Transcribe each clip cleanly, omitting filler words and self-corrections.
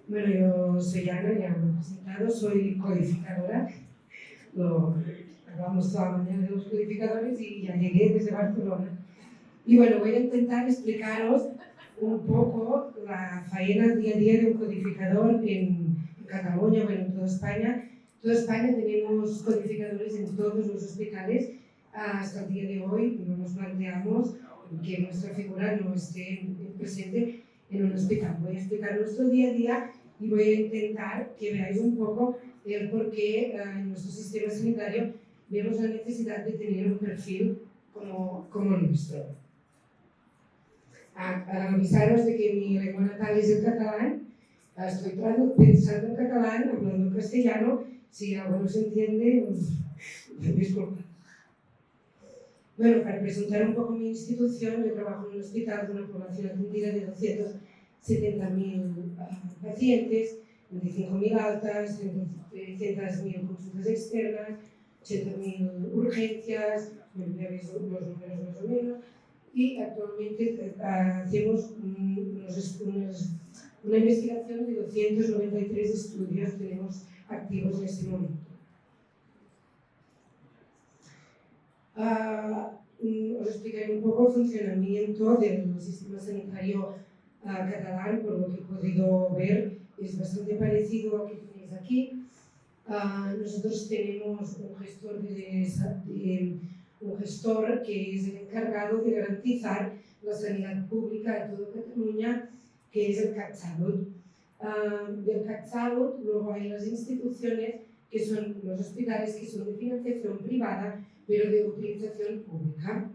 Bueno, yo soy Ana, ya me he presentado, soy codificadora. Hablamos toda la mañana de los codificadores y ya llegué desde Barcelona. Y bueno, voy a intentar explicaros un poco la faena día a día de un codificador en Cataluña, bueno, en toda España. En toda España tenemos codificadores en todos los hospitales. Hasta el día de hoy no nos planteamos que nuestra figura no esté presente en un hospital. Voy a explicar nuestro día a día y voy a intentar que veáis un poco el por qué en nuestro sistema sanitario vemos la necesidad de tener un perfil como el nuestro. Avisaros de que mi lengua natal es el catalán. Estoy pensando en catalán, hablando en castellano. Si algo no se entiende, disculpa. Bueno, para presentar un poco mi institución, yo trabajo en un hospital con una población atendida de 270.000 pacientes, 25.000 altas, 300.000 consultas externas, 80.000 urgencias, bueno, ya veis los números más o menos, y actualmente hacemos una investigación de 293 estudios tenemos activos en este momento. Os explicaré un poco el funcionamiento del sistema sanitario catalán, por lo que he podido ver, es bastante parecido a lo que tenéis aquí. Nosotros tenemos un gestor que es el encargado de garantizar la sanidad pública de toda Cataluña, que es el CatSalut. Del CatSalut luego hay las instituciones que son los hospitales que son de financiación privada pero de utilización pública.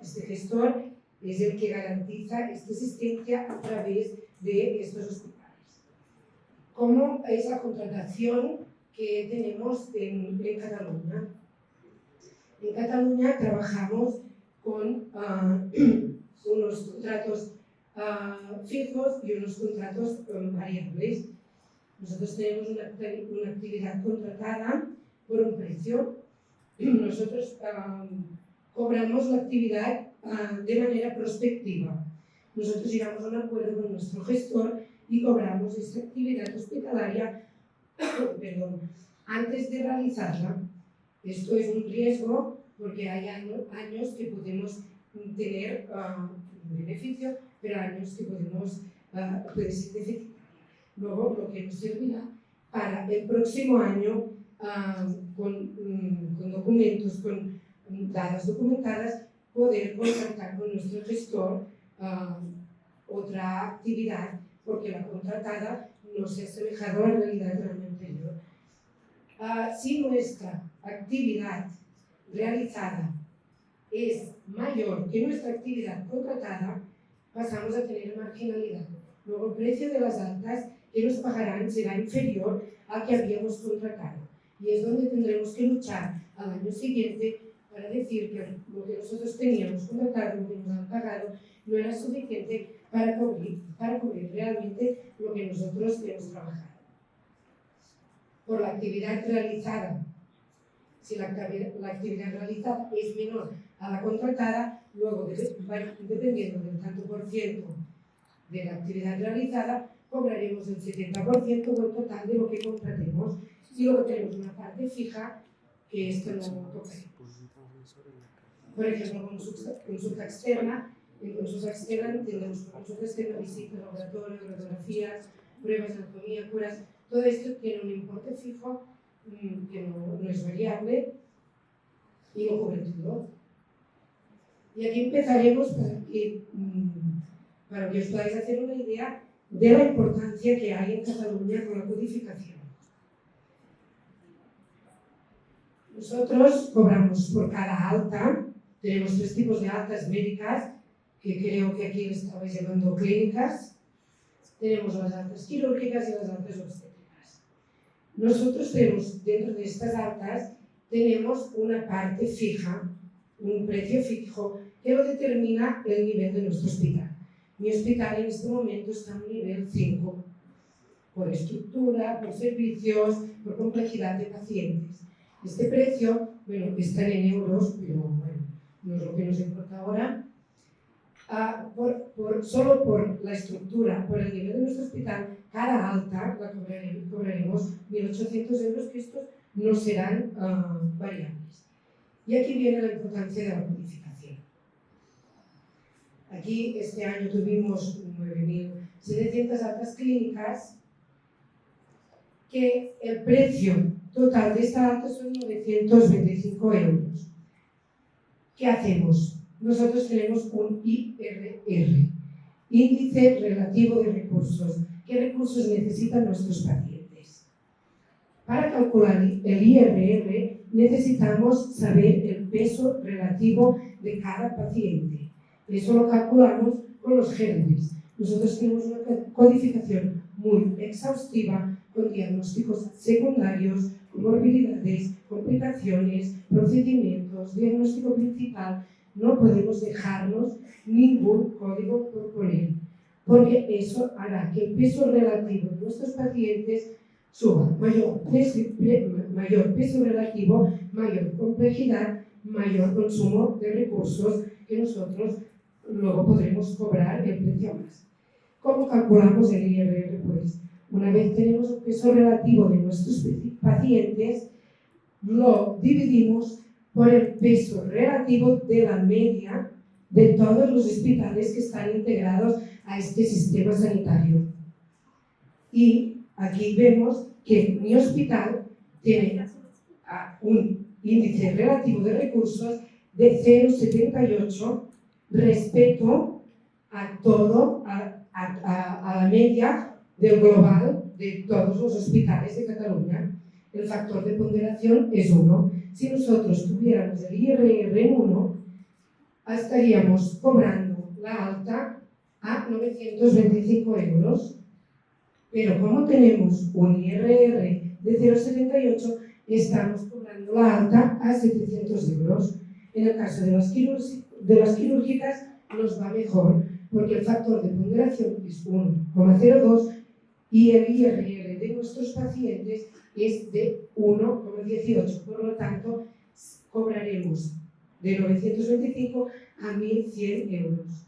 Este gestor es el que garantiza esta asistencia a través de estos hospitales. ¿Cómo es la contratación que tenemos en Cataluña? En Cataluña trabajamos con unos contratos fijos y unos contratos variables. Nosotros tenemos una actividad contratada por un precio. Nosotros cobramos la actividad de manera prospectiva. Nosotros llegamos a un acuerdo con nuestro gestor y cobramos esta actividad hospitalaria antes de realizarla. Esto es un riesgo porque hay años que podemos tener un beneficio, pero años que puede ser deficitaria. Luego, lo que nos servirá para el próximo año, con documentos, con dadas documentadas, poder contactar con nuestro gestor otra actividad, porque la contratada no se ha asemejado a la realidad del año anterior. Si nuestra actividad realizada es mayor que nuestra actividad contratada, pasamos a tener marginalidad. Luego, el precio de las altas que nos pagarán será inferior al que habíamos contratado. Y es donde tendremos que luchar al año siguiente para decir que lo que nosotros teníamos contratado, lo que nos han pagado, no era suficiente para cubrir realmente lo que nosotros hemos trabajado. Por la actividad realizada. Si la actividad realizada es menor a la contratada, luego, dependiendo del tanto por ciento de la actividad realizada, cobraremos el 70% del total de lo que contratemos. Y luego tenemos una parte fija, que esto no tocaremos. Por ejemplo, consulta externa. En consulta externa tenemos consulta externa, visitas, laboratorio, radiografías, pruebas de anatomía, curas. Todo esto tiene un importe fijo que no es variable y lo cubre todo. Y aquí empezaremos para que os podáis hacer una idea de la importancia que hay en Cataluña con la codificación. Nosotros cobramos por cada alta, tenemos 3 tipos de altas médicas, que creo que aquí les estabais llamando clínicas. Tenemos las altas quirúrgicas y las altas obstétricas. Nosotros tenemos, dentro de estas altas, tenemos una parte fija, un precio fijo, que lo determina el nivel de nuestro hospital. Mi hospital en este momento está en un nivel 5, por estructura, por servicios, por complejidad de pacientes. Este precio, bueno, está en euros, pero bueno, no es lo que nos importa ahora. Solo por la estructura, por el nivel de nuestro hospital, cada alta la cobraremos 1.800 euros, que estos no serán variables. Y aquí viene la importancia de la codificación. Aquí este año tuvimos 9.700 altas clínicas, que el precio total de esta alta son 925 euros. ¿Qué hacemos? Nosotros tenemos un IRR, Índice Relativo de Recursos. ¿Qué recursos necesitan nuestros pacientes? Para calcular el IRR necesitamos saber el peso relativo de cada paciente. Eso lo calculamos con los GRDs. Nosotros tenemos una codificación muy exhaustiva con diagnósticos secundarios, comorbilidades, complicaciones, procedimientos, diagnóstico principal. No podemos dejarnos ningún código por poner, porque eso hará que el peso relativo de nuestros pacientes suba. Mayor peso relativo, mayor complejidad, mayor consumo de recursos que nosotros luego podremos cobrar el precio más. ¿Cómo calculamos el IRR? Pues una vez tenemos el peso relativo de nuestros pacientes, lo dividimos por el peso relativo de la media de todos los hospitales que están integrados a este sistema sanitario. Y aquí vemos que mi hospital tiene un índice relativo de recursos de 0,78 respecto a la media del global de todos los hospitales de Cataluña. El factor de ponderación es 1. Si nosotros tuviéramos el IRR en 1, estaríamos cobrando la alta a 925 euros. Pero como tenemos un IRR de 0,78, estamos cobrando la alta a 700 euros. En el caso de las quirúrgicas nos va mejor, porque el factor de ponderación es 1,02 y el IRR de nuestros pacientes es de 1,18. Por lo tanto, cobraremos de 925 a 1.100 euros.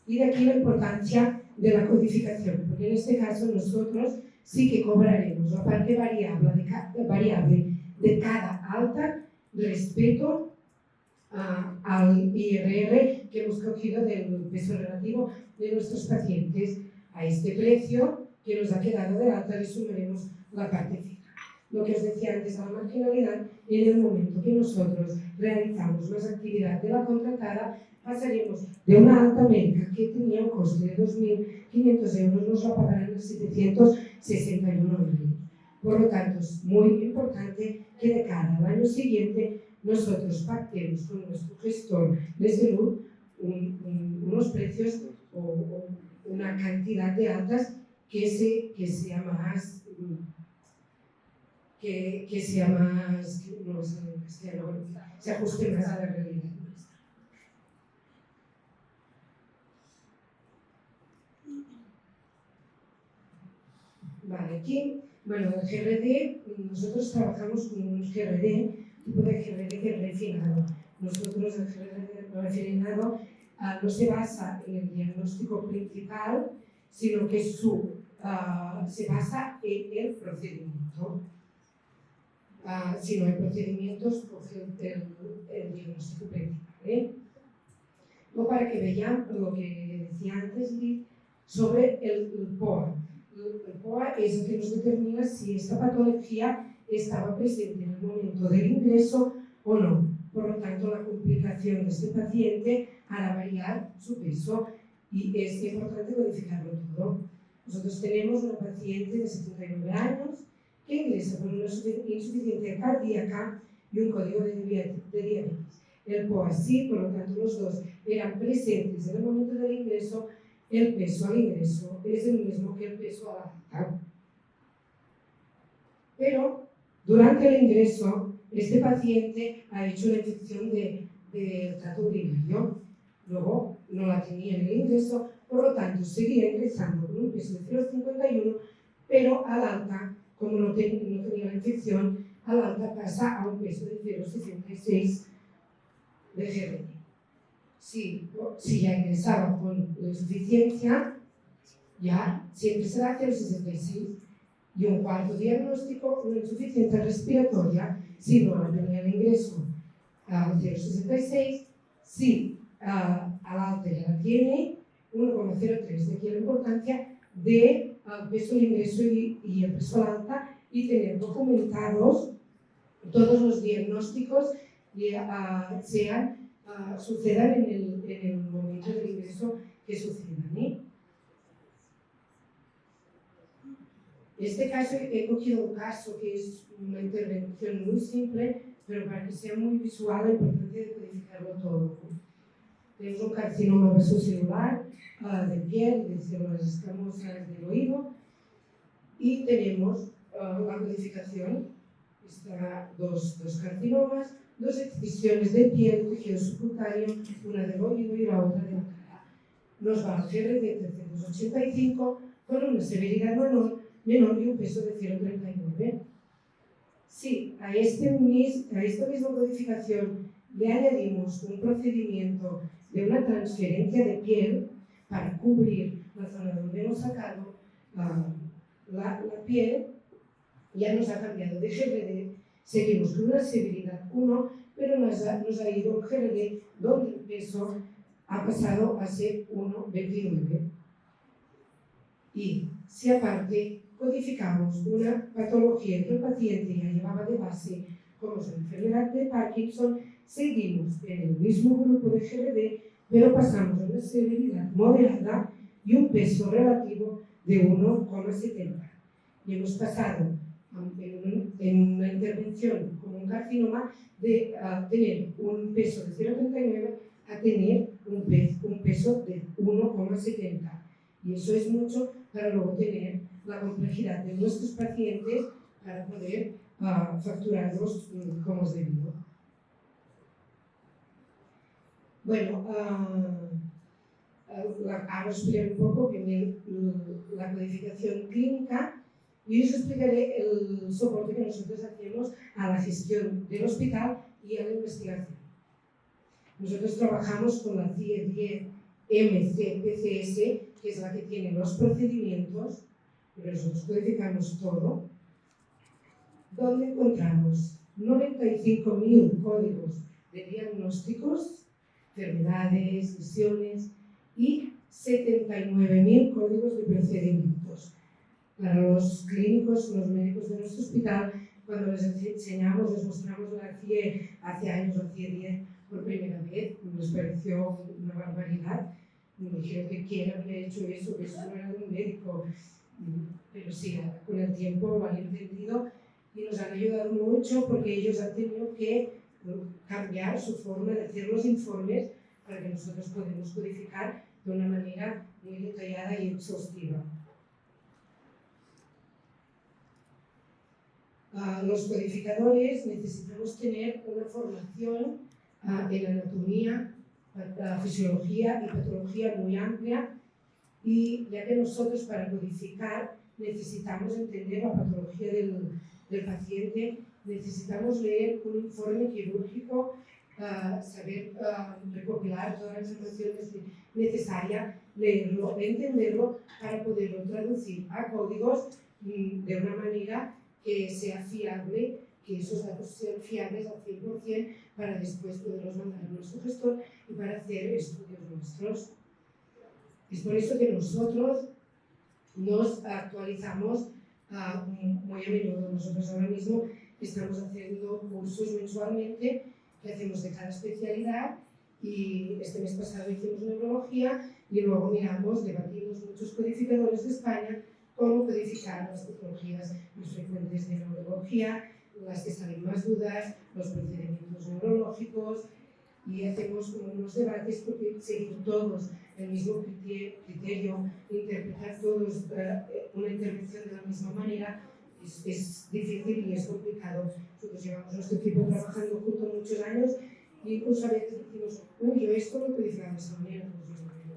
Y de aquí la importancia de la codificación, porque en este caso nosotros sí que cobraremos la parte variable de cada alta respecto al IRR que hemos cogido del peso relativo de nuestros pacientes. A este precio que nos ha quedado de alta le sumaremos la parte fija. Lo que os decía antes de la marginalidad, en el momento que nosotros realizamos más actividad de la contratada, pasaremos de una alta médica que tenía un coste de 2.500 euros, nos la pagarán a 761 euros. Por lo tanto, es muy importante que de cara al año siguiente nosotros pactemos con nuestro gestor de salud unos precios o una cantidad de altas que sea más, no sé en castellano, se ajuste más a la realidad. Vale, aquí, bueno, el GRD, nosotros trabajamos con un GRD, tipo de GRD que es refinado. Nosotros el GRD refinado no se basa en el diagnóstico principal, sino que se basa en el procedimiento. Si no hay procedimientos, coge el diagnóstico principal. O para que vean lo que decía antes sobre el POA. El POA es el que nos determina si esta patología estaba presente en el momento del ingreso o no. Por lo tanto, la complicación de este paciente hará variar su peso y es importante codificarlo todo. Nosotros tenemos una paciente de 79 años que ingresa por una insuficiencia cardíaca y un código de diabetes. El POA sí, por lo tanto los dos eran presentes en el momento del ingreso. El peso al ingreso es el mismo que el peso a la alta. Pero durante el ingreso, este paciente ha hecho una infección del tracto urinario. luego no la tenía en el ingreso, por lo tanto seguía ingresando con un peso de 0,51, pero al alta, como no tenía la infección, al alta pasa a un peso de 0,66 de GRD. Si ya ingresaba con la insuficiencia, ya siempre será 0,66. Y un cuarto diagnóstico, una insuficiencia respiratoria, si no la tenía el ingreso a 0,66, si al alta ya la tiene, 1,03. De aquí la importancia de peso al ingreso y el peso al alta, y tener documentados todos los diagnósticos sucedan en el momento del ingreso que sucedan, ¿eh? En este caso he cogido un caso que es una intervención muy simple, pero para que sea muy visual la importancia de codificarlo todo. Tenemos un carcinoma vasocelular de piel, de células escamosas del oído, y tenemos la codificación. Está dos carcinomas, dos excisiones de piel, tejido subcutáneo, una del oído y la otra de la cara. Nos va al GRD 385 con una severidad menor y un peso de 0,39. Si a esta misma codificación le añadimos un procedimiento de una transferencia de piel para cubrir la zona donde hemos sacado la piel, ya nos ha cambiado de GRD, seguimos con una severidad 1, pero nos ha ido un GRD donde el peso ha pasado a ser 1,29. Y si aparte codificamos una patología que el paciente ya llevaba de base, como es la enfermedad de Parkinson, seguimos en el mismo grupo de GRD, pero pasamos a una severidad moderada y un peso relativo de 1,70. Y hemos pasado en una intervención como un carcinoma de tener un peso de 0,39 a tener un peso de 1,70. Y eso es mucho para luego tener la complejidad de nuestros pacientes para poder facturarlos como es debido. Bueno, ahora os explicaré un poco bien la codificación clínica y os explicaré el soporte que nosotros hacemos a la gestión del hospital y a la investigación. Nosotros trabajamos con la CIE 10 MC-PCS, que es la que tiene los procedimientos, pero nosotros codificamos todo, donde encontramos 95.000 códigos de diagnósticos, enfermedades, lesiones y 79.000 códigos de procedimientos. Para los clínicos, los médicos de nuestro hospital, cuando les enseñamos, les mostramos la CIE hace años, la CIE 10, por primera vez, nos pareció una barbaridad. Me dijeron que quién había hecho eso, que eso no era de un médico. Pero sí, con el tiempo lo han entendido y nos han ayudado mucho porque ellos han tenido que cambiar su forma de hacer los informes para que nosotros podamos codificar de una manera muy detallada y exhaustiva. Los codificadores necesitamos tener una formación en anatomía, fisiología y patología muy amplia, y ya que nosotros para codificar necesitamos entender la patología del paciente, necesitamos leer un informe quirúrgico, saber recopilar toda la información necesaria, leerlo, entenderlo para poderlo traducir a códigos de una manera que sea fiable, que esos datos sean fiables al 100% para después poderlos mandar a nuestro gestor y para hacer estudios nuestros. Es por eso que nosotros nos actualizamos muy a menudo. Nosotros ahora mismo estamos haciendo cursos mensualmente que hacemos de cada especialidad, y este mes pasado hicimos neurología y luego miramos, debatimos muchos codificadores de España cómo codificar las patologías más frecuentes de neurología, las que salen más dudas, los procedimientos neurológicos, y hacemos como unos debates porque seguir todos el mismo criterio, interpretar todos una intervención de la misma manera es difícil y es complicado. Nosotros llevamos nuestro equipo trabajando juntos muchos años Y incluso a veces decimos, uy, yo esto lo he codificado de esa manera, pues yo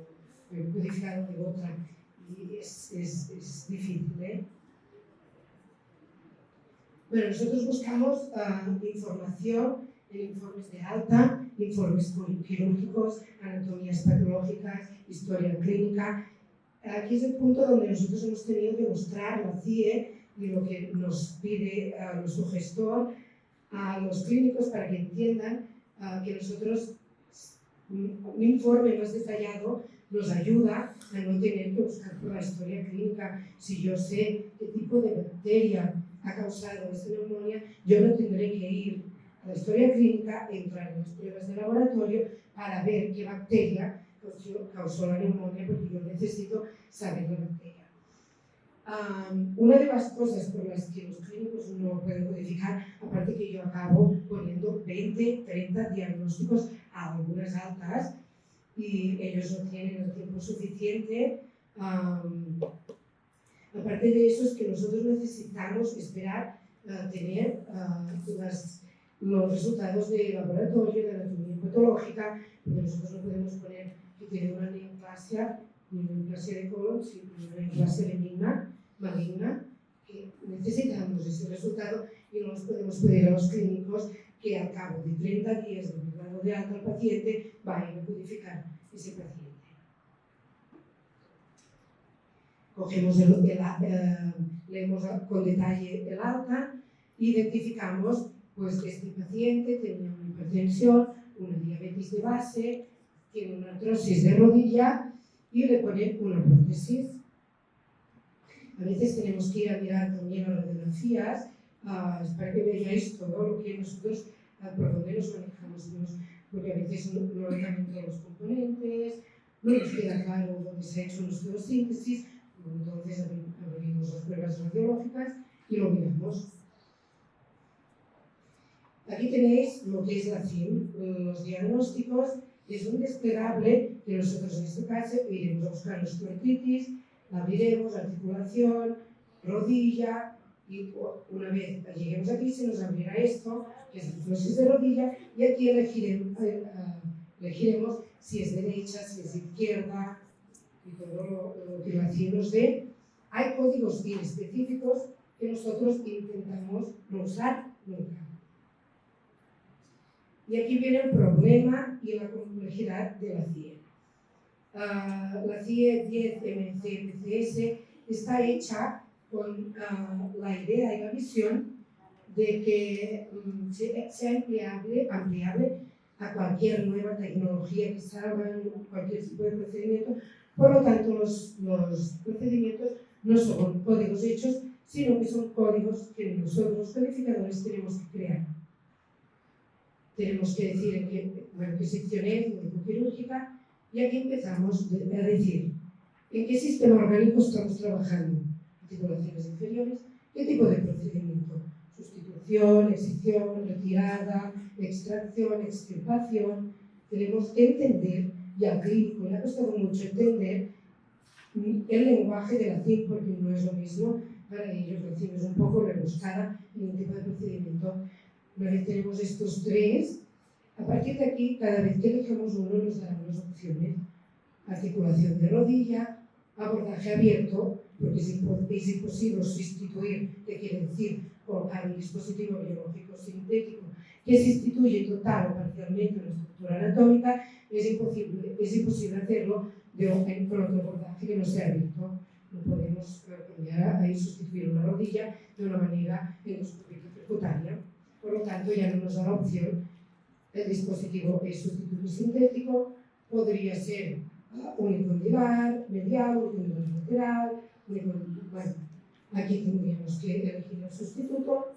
lo he codificado de otra. Y es difícil, ¿eh? Bueno, nosotros buscamos información en informes de alta, informes quirúrgicos, anatomías patológicas, historia clínica. Aquí es el punto donde nosotros hemos tenido que mostrar la CIE y lo que nos pide nuestro gestor a los clínicos para que entiendan que nosotros un informe más detallado nos ayuda a no tener que buscar por la historia clínica. Si yo sé qué tipo de bacteria ha causado esta neumonía, yo no tendré que ir a la historia clínica, entrar en las pruebas de laboratorio para ver qué bacteria causó la neumonía, porque yo necesito saber la bacteria. Una de las cosas por las que los clínicos no pueden codificar, aparte que yo acabo poniendo 20, 30 diagnósticos a algunas altas y ellos no tienen el tiempo suficiente, aparte de eso es que nosotros necesitamos esperar tener los resultados de laboratorio, de anatomía patológica, porque nosotros no podemos poner que tiene una neoplasia, ni una neoplasia de colon, sino una neoplasia maligna, que necesitamos ese resultado y no nos podemos pedir a los clínicos que al cabo de 30 días de dado de alta al paciente vayan a codificar ese paciente. Cogemos leemos con detalle el alta, identificamos pues este paciente tenía una hipertensión, una diabetes de base, tiene una artrosis de rodilla y le ponen una prótesis. A veces tenemos que ir a mirar también las radiografías para que veáis todo lo que nosotros, por dónde nos manejamos, porque a veces no cambian todos los componentes, no nos queda claro dónde se ha hecho nuestra síntesis, entonces abrimos las pruebas radiológicas y lo miramos. Aquí tenéis lo que es la CIM, los diagnósticos, es un desplegable que nosotros en este caso iremos a buscar osteoartritis, abriremos articulación, rodilla y una vez lleguemos aquí se nos abrirá esto, que es la artrosis de rodilla, y aquí elegiremos si es derecha, si es izquierda y todo lo que la CIE nos dé. Hay códigos bien específicos que nosotros intentamos no usar nunca. Y aquí viene el problema y la complejidad de la CIE. La CIE 10-MC-PCS está hecha con la idea y la visión de que sea ampliable a cualquier nueva tecnología que salga en cualquier tipo de procedimiento. Por lo tanto, los procedimientos no son códigos hechos, sino que son códigos que nosotros los codificadores tenemos que crear. Tenemos que decir en qué sección es, médico-quirúrgica, y aquí empezamos a decir en qué sistema orgánico estamos trabajando. Articulaciones inferiores, qué tipo de procedimiento. Sustitución, excisión, retirada, extracción, extirpación. Tenemos que entender, y al clínico le ha costado mucho entender el lenguaje de la CIM, porque no es lo mismo para ellos. La CIM es un poco rebuscada en un tipo de procedimiento. Una vez tenemos estos tres, a partir de aquí, cada vez que elijamos uno nos dará unas opciones. Articulación de rodilla, abordaje abierto, porque es imposible sustituir, que quiere decir colocar un dispositivo biológico sintético que se instituye total o parcialmente una estructura anatómica, es imposible hacerlo con otro abordaje que no sea abierto. No podemos cambiar y sustituir una rodilla de una manera endoscópica percutánea. Por lo tanto, ya no nos da la opción. El dispositivo es sustituto sintético, podría ser unicondylar, medial, unicondylar lateral, bueno, aquí tendríamos que elegir el sustituto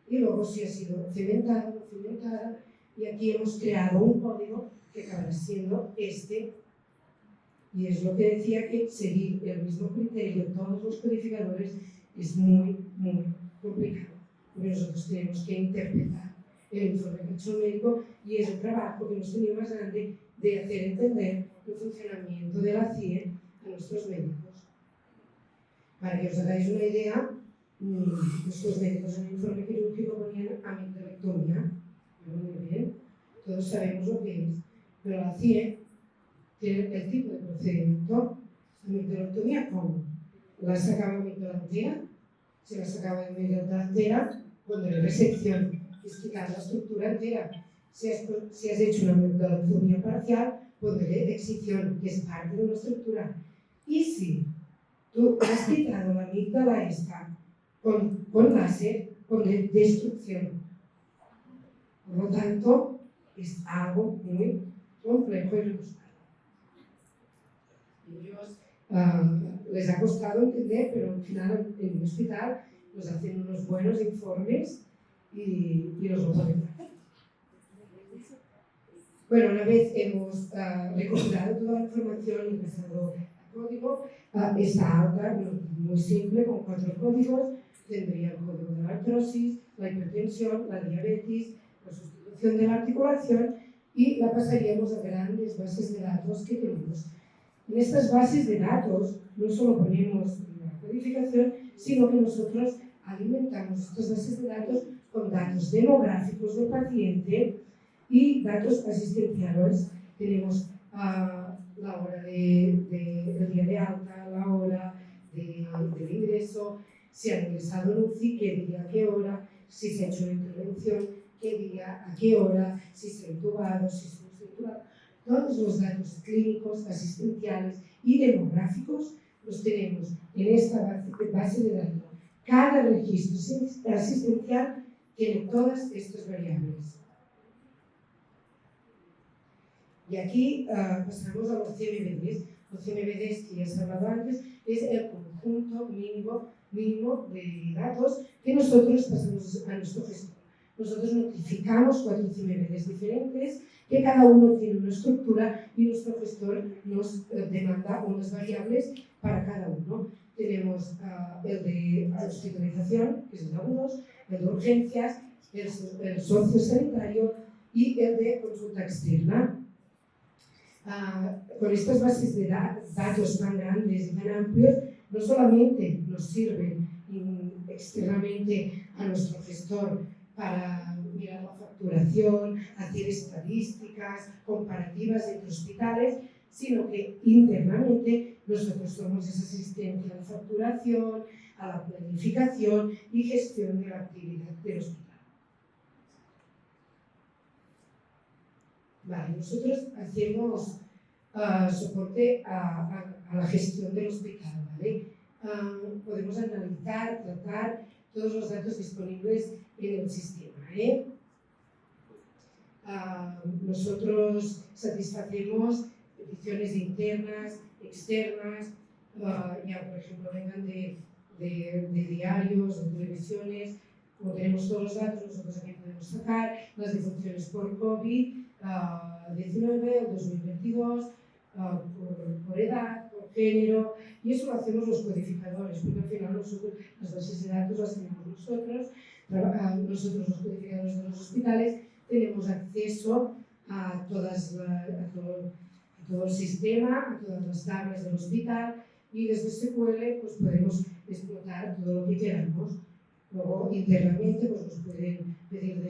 y luego si ha sido cementada, y aquí hemos creado un código que acabará siendo este, y es lo que decía, que seguir el mismo criterio en todos los codificadores es muy, muy complicado, porque nosotros tenemos que interpretar el informe que ha hecho el médico y es el trabajo que hemos tenido más grande de hacer entender el funcionamiento de la CIE a nuestros médicos. Para que os hagáis una idea, nuestros médicos en el informe quirúrgico ponían amiloidectomía, muy bien. todos sabemos lo que es, pero la CIE tiene el tipo de procedimiento. Amigdaloctomía, ¿cómo? La sacaba amígdala entera, se la sacaba de amígdala entera, pondré resección, explicar la estructura entera. Si has hecho una amigdaloctomía parcial, pondré excisión, que es parte de una estructura. Y si tú has quitado la amígdala esta con láser, pondré destrucción. Por lo tanto, es algo muy complejo y rebuscado. Ellos les ha costado entender, pero al final en el hospital nos hacen unos buenos informes y nos lo pueden dar. Bueno, una vez hemos recopilado toda la información y pasado al código, esta alta, muy simple, con 4 códigos, tendría el código de la artrosis, la hipertensión, la diabetes, la sustitución de la articulación y la pasaríamos a grandes bases de datos que tenemos. En estas bases de datos no solo ponemos la codificación, sino que nosotros alimentamos estas bases de datos con datos demográficos del paciente y datos asistenciales. Tenemos la hora del día de alta, la hora del ingreso, si han ingresado en UCI, qué día, a qué hora, si se ha hecho una intervención, qué día, a qué hora, si se ha intubado, si se ha intubado. Todos los datos clínicos, asistenciales y demográficos los tenemos en esta base de datos. Cada registro asistencial tiene todas estas variables. Y aquí pasamos a los CMBDs. Los CMBDs, que ya se ha hablado antes, es el conjunto mínimo de datos que nosotros pasamos a nuestro gestor. Nosotros notificamos 4 CMBDs diferentes, que cada uno tiene una estructura y nuestro gestor nos demanda unas variables para cada uno. Tenemos el de hospitalización, que es el de agudos, el de urgencias, el sociosanitario y el de consulta externa. Con estas bases de datos tan grandes y tan amplios, no solamente nos sirven externamente a nuestro gestor para mirar la facturación, hacer estadísticas comparativas entre hospitales, sino que internamente nosotros somos esa asistencia a la facturación, a la planificación y gestión de la actividad del hospital. Vale, nosotros hacemos soporte a la gestión del hospital, ¿vale? Podemos analizar, tratar todos los datos disponibles en el sistema, ¿eh? Nosotros satisfacemos peticiones internas, externas, ya por ejemplo vengan de diarios o televisiones. Como tenemos todos los datos, nosotros aquí podemos sacar las defunciones por COVID-19, el 2022, por edad, por género, y eso lo hacemos los codificadores, porque al final nosotros, las bases de datos las tenemos nosotros los codificadores de los hospitales, tenemos acceso a todo el sistema, a todas las tablas del hospital, y desde SQL pues, podemos explotar todo lo que queramos. Luego, internamente, pues nos pueden pedir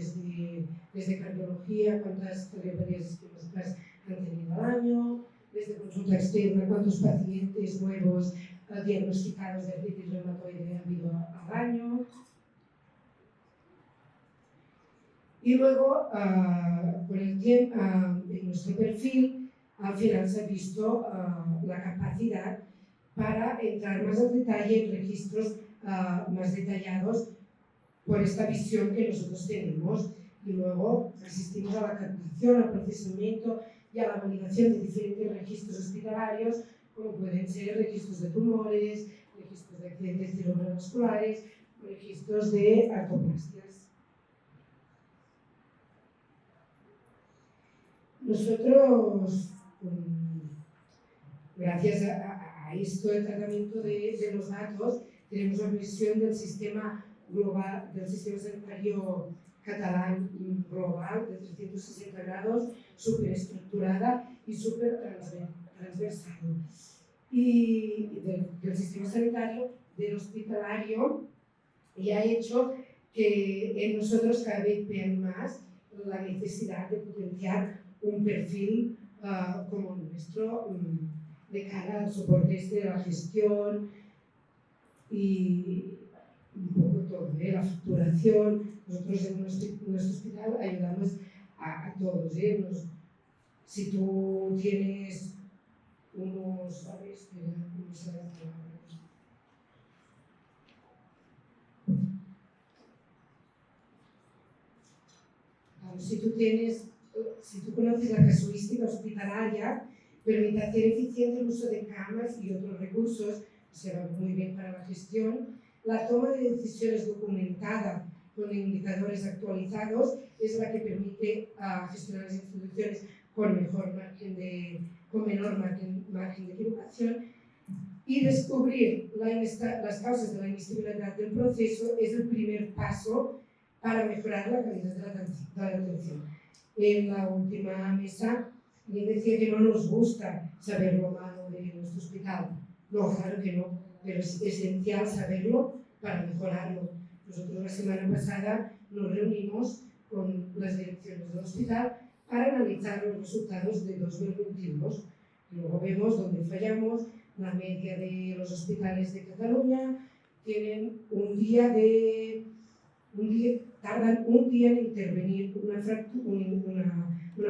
desde cardiología cuántas terapias isquémicas han tenido al año, desde consulta externa cuántos pacientes nuevos diagnosticados de artritis reumatoide ha habido al año. Y luego, con el tiempo, en nuestro perfil, al final se ha visto la capacidad para entrar más al detalle en registros más detallados por esta visión que nosotros tenemos, y luego asistimos a la captación, al procesamiento y a la validación de diferentes registros hospitalarios, como pueden ser registros de tumores, registros de accidentes cerebrovasculares, registros de artroplastias. Nosotros, gracias a esto, el tratamiento de los datos, tenemos una visión del sistema global, del sistema sanitario catalán global de 360 grados, súper estructurada y súper transversal. Y del sistema sanitario, del hospitalario, y ha hecho que en nosotros cada vez vean más la necesidad de potenciar un perfil como el nuestro de cara al soporte de la gestión y un poco todo, la facturación. Nosotros en nuestro hospital ayudamos a todos. Si tú tienes unos, a ver, espera, ¿cómo se llama? Si tú conoces la casuística hospitalaria, permite hacer eficiente el uso de camas y otros recursos, se va muy bien para la gestión. La toma de decisiones documentada con indicadores actualizados es la que permite gestionar las instituciones con menor margen de equivocación, y descubrir las causas de la inestabilidad del proceso es el primer paso para mejorar la calidad de la atención. En la última mesa alguien decía que no nos gusta saber lo malo de nuestro hospital. No, claro que no, pero es esencial saberlo para mejorarlo. Nosotros la semana pasada nos reunimos con las direcciones del hospital para analizar los resultados de 2022. Luego vemos dónde fallamos. La media de los hospitales de Cataluña tienen tardan un día en intervenir una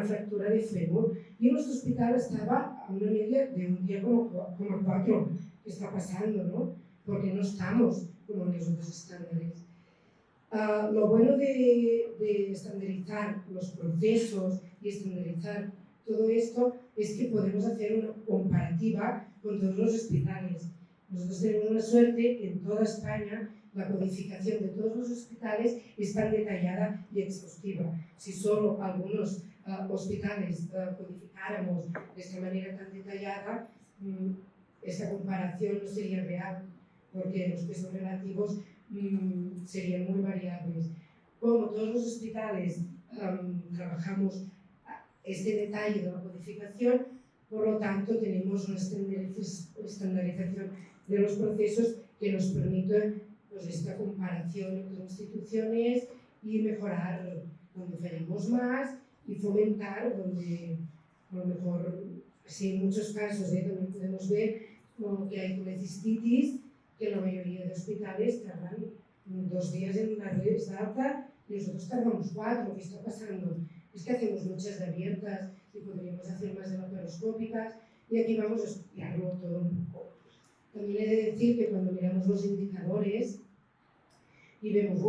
fractura de fémur, y nuestro hospital estaba a una media de un día como 4. ¿Qué está pasando, no? Porque no estamos como en los otros estándares. Lo bueno de estandarizar los procesos y estandarizar todo esto es que podemos hacer una comparativa con todos los hospitales. Nosotros tenemos una suerte en toda España. La codificación de todos los hospitales es tan detallada y exhaustiva. Si solo algunos hospitales codificáramos de esta manera tan detallada, esta comparación no sería real, porque los pesos relativos serían muy variables. Como todos los hospitales trabajamos este detalle de la codificación, por lo tanto tenemos una estandarización de los procesos que nos permite esta comparación entre instituciones y mejorar donde fallamos más y fomentar donde a lo mejor, así en muchos casos también podemos ver que hay colecistitis, que en la mayoría de hospitales tardan 2 días en darles de alta y nosotros tardamos 4. ¿Qué está pasando? Es que hacemos muchas de abiertas y podríamos hacer más de laparoscópicas, y aquí vamos a estudiarlo todo un poco. También he de decir que cuando miramos los indicadores y vemos,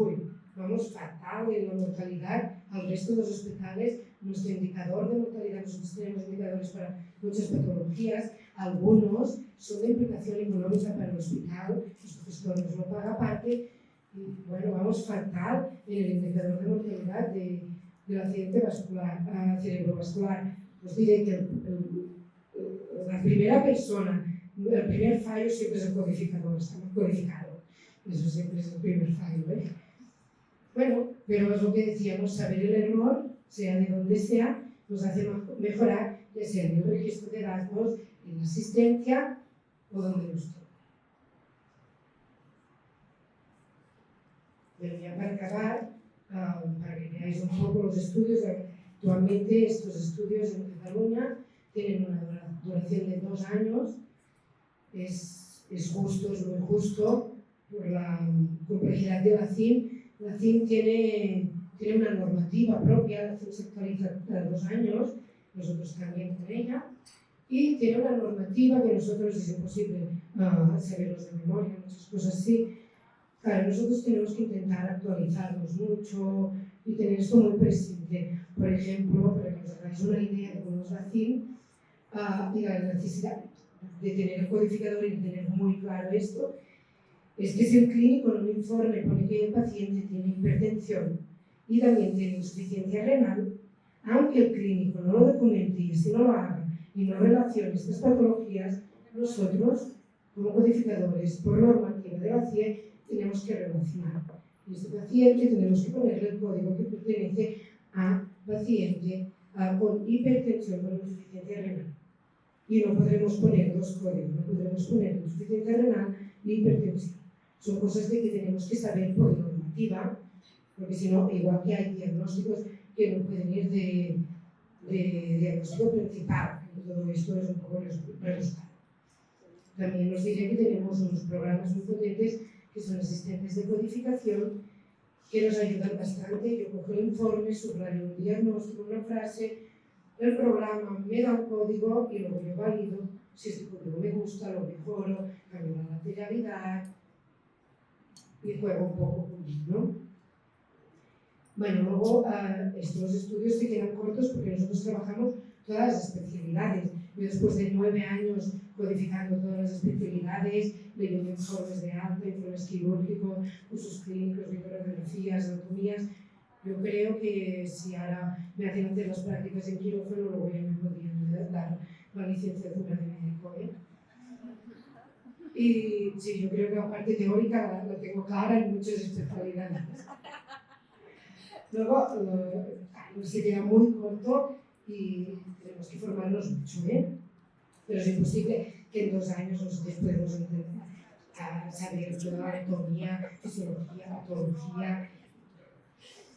vamos fatal en la mortalidad al resto de los hospitales, nuestro indicador de mortalidad, nosotros tenemos indicadores para muchas patologías, algunos son de implicación económica para el hospital, nuestro gestor nos lo paga aparte, y bueno, vamos fatal en el indicador de mortalidad del accidente cerebrovascular. Os diré que la primera persona, el primer fallo siempre es el codificador, está muy codificado. Eso siempre es el primer fallo, Bueno, pero es lo que decíamos, saber el error, sea de donde sea, nos hace mejorar, ya sea en el registro de datos, en la asistencia o donde nos toque. Pero ya para acabar, para que veáis un poco los estudios, actualmente estos estudios en Cataluña tienen una duración de 2 años, es justo, es muy justo, por la complejidad de la CIM. La CIM tiene una normativa propia, la CIM se actualiza cada 2 años, nosotros también con ella, y tiene una normativa que nosotros es imposible saberlos de memoria, muchas cosas así. Claro, nosotros tenemos que intentar actualizarnos mucho y tener esto muy presente. Por ejemplo, para que os hagáis una idea de cómo es la CIM y la necesidad de tener el codificador y de tener muy claro esto, es que si el clínico en un informe pone que el paciente tiene hipertensión y también tiene insuficiencia renal, aunque el clínico no lo documente y así no lo haga y no relacione estas patologías, nosotros, como codificadores, por normativa de la CIE, tenemos que relacionar. Y este paciente tenemos que ponerle el código que pertenece a paciente con hipertensión con insuficiencia renal. Y no podremos poner 2 códigos, no podremos poner insuficiencia renal y hipertensión. Son cosas que tenemos que saber por normativa, porque si no, igual que hay diagnósticos que no pueden ir de diagnóstico principal. Todo esto es un poco rebuscado. También nos diré que tenemos unos programas muy potentes que son asistentes de codificación que nos ayudan bastante. Yo cojo el informe, subrayo un diagnóstico, una frase, el programa me da un código y luego yo valido. Si este código me gusta, lo mejoro, cambio la lateralidad y juego un poco con él, ¿no? Bueno, luego estos estudios se quedan cortos porque nosotros trabajamos todas las especialidades. Yo después de 9 años codificando todas las especialidades, leyendo informes de alta, informes quirúrgicos, usos clínicos, radiografías, anatomías, yo creo que si ahora me hacen hacer las prácticas en quirófano, luego ya me podrían dar la licenciatura de médico, ¿eh? Y sí, yo creo que la parte teórica la tengo clara en muchas especialidades. Luego, se queda muy corto y tenemos que formarnos mucho, ¿eh? Pero es imposible que en 2 años nosotros podemos saber toda la anatomía, fisiología, patología.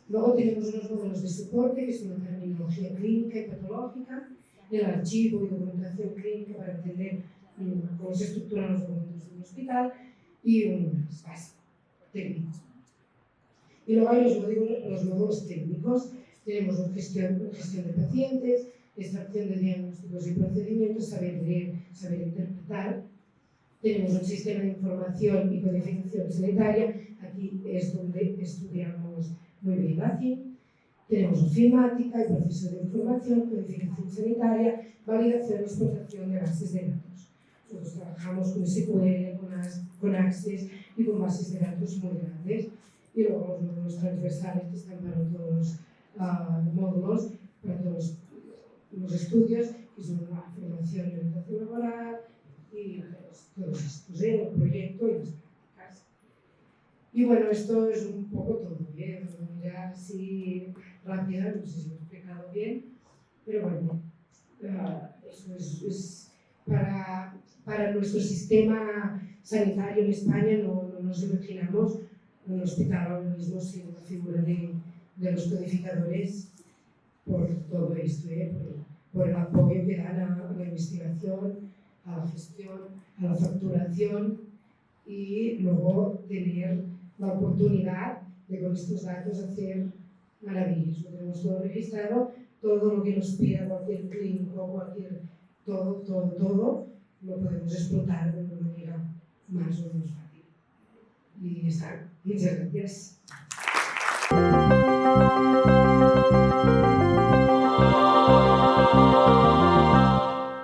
Luego tenemos unos módulos de soporte, que es una terminología clínica y patológica, el archivo y documentación clínica para entender cómo se estructuran los documentos de un hospital y unas bases técnicas. Y luego hay los módulos técnicos. Tenemos gestión de pacientes, extracción de diagnósticos y procedimientos, saber leer, saber interpretar. Tenemos un sistema de información y codificación sanitaria. Aquí es donde estudiamos muy bien la CIN. Tenemos ofimática, el proceso de información, codificación sanitaria, validación y explotación de bases de datos. Nosotros trabajamos con SQL, con Access y con bases de datos muy grandes. Y luego los módulos transversales que están para todos los módulos, para todos los estudios, que son la formación y orientación laboral y todos estos, el proyecto y las prácticas. Y bueno, esto es un poco todo, ¿eh? Ya así rápida, no sé si lo he explicado bien, pero bueno, eso es para nuestro sistema sanitario en España. No nos imaginamos un hospital ahora mismo sin la figura de los codificadores por todo esto, por el apoyo que dan a la investigación, a la gestión, a la facturación y luego tener la oportunidad de con estos datos hacer maravillas. Lo tenemos todo registrado, todo lo que nos pida cualquier clínico, todo lo podemos explotar de una manera más o menos fácil. Y está. Muchas gracias.